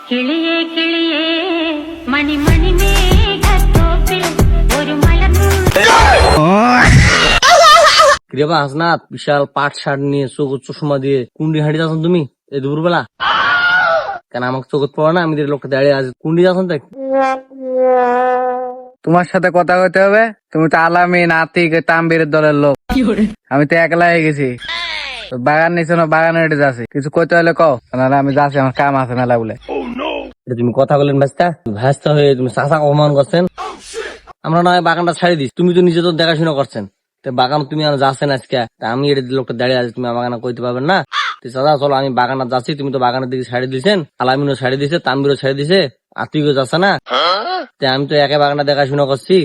കിളിയേ കിളിയേ മണിമണി മേഘത്തോപ്പിൽ ഒരു മലർന്നു কিরেবা হাসনাত বিশাল পাট শার্ট নিয়ে চোখ চশমা দিয়ে কুন্ডি হাঁটি যাচ্ছেন তুমি এই দুপুরবেলা? কেন আমাকে চোখত পড়ো না? আমি লোকটা দাঁড়িয়ে আছি, কুন্ডি যাচ্ছেন দেখ। তোমার সাথে কথা কইতে হবে? তুমি তো আলামিন আতিক তাম্বিরের দলের লোক, আমি তো একলা হয়ে গেছি। বাগান নিছো না, বাগানে হেঁটে যাচ্ছি, কিছু কইতে হলে কও, নাহলে আমি যাচ্ছি, আমার কাম আছে মেলা বলে। তুমি কথা বলেন ভাস্তা হয়ে তুমি চাষা অপমান করছেন। আমরা নয় বাগানটা ছাড়ি দিস, তুমি তো নিজে তো দেখাশোনা করছেন, বাগান তুমি আর যাচ্ছেন আজকে, আমি এটা লোকটা দাঁড়িয়ে আছি, তুমি বাগানে কইতে পারবেন না? চাচা চলো আমি বাগানে যাচ্ছি, তুমি তো বাগানের দিকে ছাড়ি দিয়েছেন, আলামিনও ছাড়ি দিছে, তাম্বিরও ছাড়ি দিছে, আতিকও যাচ্ছে না, আমি তো একে বাগানটা দেখাশোনা করছি,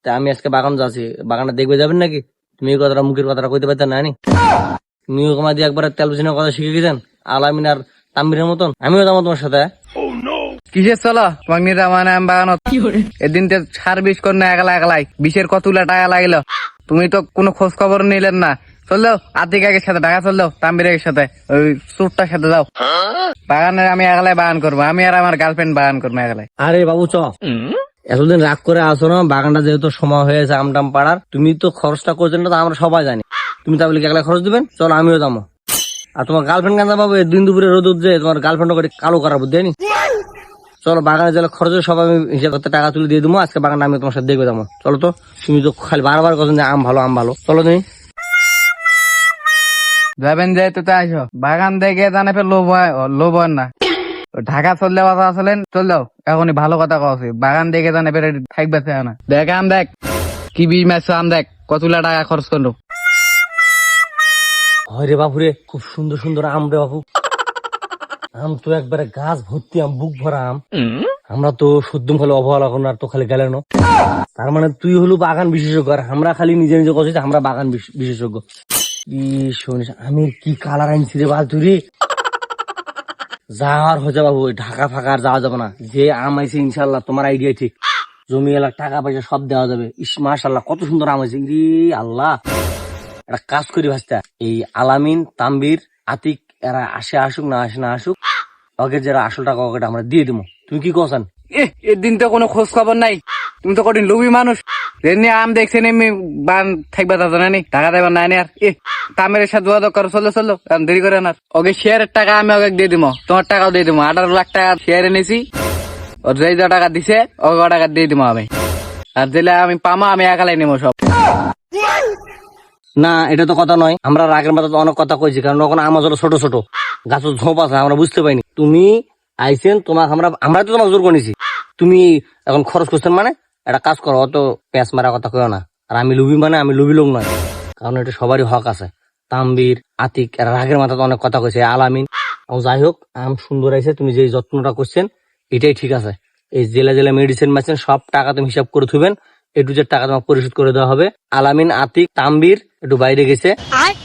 আমি আজকে বাগান যাচ্ছি, বাগানটা দেখবে যাবেন নাকি? তুমি এই কথাটা মুখের কথাটা কইতে পারতেন না? তুমি ওখানে দিয়ে একবার তেল বিছানোর কথা শিখে গেছেন আলামিন আর তাম্বিরের মতন, আমিও যাবো তোমার সাথে। কিসের চলো তোমাকে নিতে মানে আমি বাগানত এদিন সার বিষ কর না একলাই বিষের কতগুলা টাকা লাগিল, তুমি তো কোনো খোঁজ খবর নিলেন না। চল যাও আতিক আগের সাথে ঢাকা, চল যাও তাম্বিরের সাথে, ওই চোরটার সাথে যাও বাগানে, আমি একলাই বাগান করবো, আমি আর আমার গার্লফ্রেন্ড বাগান করবো একলাই। আরে বাবু চ, এতদিন রাগ করে আসো না, বাগানটা যেহেতু সময় হয়েছে আমটাম পাড়ার, তুমি তো খরচটা করছেন না, তো আমরা সবাই জানি, তুমি তাহলে একলা খরচ দিবেন, চলো আমিও যাবো। আর তোমার গার্লফ্রেন্ড কান্দা পাবো দিন দুপুরে রোদ উঠছে, তোমার গার্লফ্রেন্ড করে কালো করার বুদ্ধি নি। চলো বাগানে যারা খরচ সব আমি হিসাব করতে টাকা তুলে দিয়ে দেবো, আজকে বাগানটা আমি তোমার সাথে দেখবে যাবো। চলো তো, তুমি তো খালি বারবার করছেন যে আম ভালো আম ভালো, চলো তুমি যাবেন যেহেতু তো আসো, বাগান দেখে জানে ফের লোভ হয় না। ঢাকা চললে কথা আসলেন, চল যাও এখনই, ভালো কথা কছি, বাগান দেখে জানে ফের থাকবে না। দেখ আম দেখ, কি বীজ মারছো আম দেখ, কতগুলা টাকা খরচ করলো। হয় রে বাবু রে, খুব সুন্দর সুন্দর আম রে বাবু, আম তো একবারে গাছ ভর্তি আম, বুক ভরা আম। আমরা তো সদ্যম খালি অবহেলা করুন, আর তো খালি গেলে না, তার মানে তুই হলো বাগান বিশেষজ্ঞ, আর আমরা খালি নিজে নিজে করছি আমরা বাগান বিশেষজ্ঞ। কি শুনিস, আমি কি কালার আনছি রে বাল তুই, যাওয়ার হচ্ছে বাবু, ঢাকা ফাঁকা আর যাওয়া যাবে না, যে আম আইছে ইনশাল্লাহ, তোমার আইডিয়া ঠিক, জমি এলাকা টাকা পয়সা সব দেওয়া যাবে। ইস মাশাল্লাহ কত সুন্দর আম হয়েছে রে আল্লাহ। একটা কাজ করি ভাস্তা, এই আলামিন তাম্বির আতিক এরা আসে আসুক, না আসে না আসুক, ওকে যারা আসল টাকা ওকে আমরা দিয়ে দেবো, তুমি কি কছেন? এর দিন তো কোনো খোঁজ খবর নাই, তুমি তো কঠিন লোভী মানুষ, যেমনি আম দেখছেন এমনি বান থাকবে তা জানা নেই, টাকা দেবার নাই আর তামের সাথে যোগাযোগ করো, চলো চলো দেরি করে না। ওকে শেয়ারের টাকা আমি ওকে দিয়ে দিব, তোমার টাকাও দিয়ে দিব, 18 লাখ টাকা শেয়ার এনেছি, ওর যে টাকা দিছে ওকে টাকা দিয়ে দিব আমি, আর যেটা আমি পামা আমি একালাই নেবো সব। না এটা তো কথা নয়, আমরা রাগের মাথা অনেক কথা কইছি, কারণ ওখানে আমার ছোট ছোট গাছের ঝোপ আছে, আমরা বুঝতে পাইনি, তুমি আইসেন, তোমাকে আমরা তো তোমাকে জোর করেছি, তুমি এখন খরচ করছেন, মানে একটা কাজ করো, অত প্যাঁচ মারা কথা কেউ না, আর আমি লুবি মানে আমি লুবি লোক নয়, কারণ এটা সবারই হক আছে। তাম্বির আতিক এরা রাগের মাথাতে অনেক কথা কইছে, আলামিন, যাই হোক আম সুন্দর আইছে, তুমি যে যত্নটা করছেন এটাই ঠিক আছে। এই জেলা জেলা মেডিসিন মারছেন, সব টাকা তুমি হিসাব করে থুবেন, একটু যে টাকা তোমাকে পরিশোধ করে দেওয়া হবে। আলামিন আতিক তাম্বির একটু বাইরে গেছে,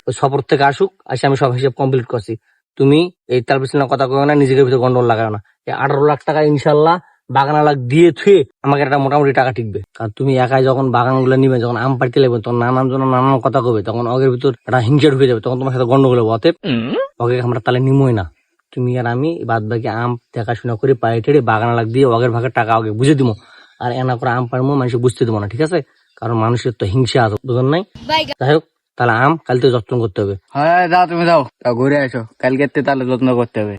ওই সফর থেকে আসুক, আসে আমি সব হিসাব কমপ্লিট করছি, তুমি এই তার পিছনে কথা কয় না, নিজেকে ভিতরে গন্ডগোল লাগাও না। এই 18 লাখ টাকা ইনশাল্লাহ বাগান আলাক দিয়ে থুয়ে আমাকে একটা মোটামুটি টাকা টিকবে। আর তুমি একাই যখন বাগান গুলো নিবে, যখন আম পাড়তে লাগবে, তখন নানান জন নানান কথা কবে, তখন ওদের ভিতর একটা হিংসা ঢুকে যাবে, তখন তোমার সাথে গন্ডগোল হবে, অতএব ওকে আমরা তাহলে নিমই না, তুমি আর আমি বাদ বাকি আম দেখাশোনা করে পায়ে টেড়ে বাগান আলাক দিয়ে ওগের ভাগের টাকা ওকে বুঝে দিব, আর এনা করে আম পাড়বো মানুষকে বুঝতে দেবো না, ঠিক আছে? কারণ মানুষের তো হিংসা আছে, বুঝলেন নাই? যাই হোক তাহলে আম কাল থেকে যত্ন করতে হবে। হ্যাঁ যাও তুমি যাও, ঘুরে আসো, কালকে তাহলে যত্ন করতে হবে।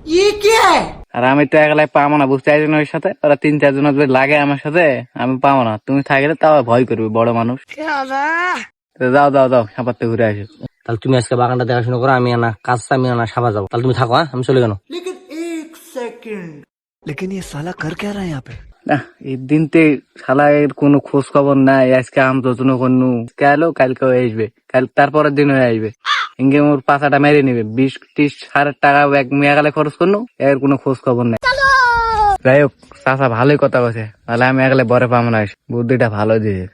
আর আমি তো একলাই পাবো না, বুঝতে চাইছি না, ওর সাথে ওরা 3-4 জন লাগে আমার সাথে, আমি পাবো না, তুমি থাকলে তাও ভয় করবে, বড় মানুষ। যাও যাও যাও সাপাতে ঘুরে আসো। তাহলে তুমি আজকে বাগানটা দেখাশোনা করো, আমি আনা কাজ আমি আনা সাবা যাবো, তাহলে তুমি থাকো, হ্যাঁ আমি চলে গেল। लेकिन ये साला कर क्या रहा है यहाँ पे? না এই দিনতে শালা এর কোনো খোঁজ খবর নাই, আজকে আম যত্ন করনু, গেলো কালকেও আসবে, কাল তারপরের দিন হয়ে আসবে, ইঙ্গে মোর পাছাটা মেরে নিবে, 20-30 হাজার টাকা এক মেয়াগালে খরচ করনু, এর কোনো খোঁজ খবর নাই। যাই হোক চাচা ভালোই কথা কছে, তাহলে আমি একালে বরে পাবো না, বুদ্ধিটা ভালো দিয়ে।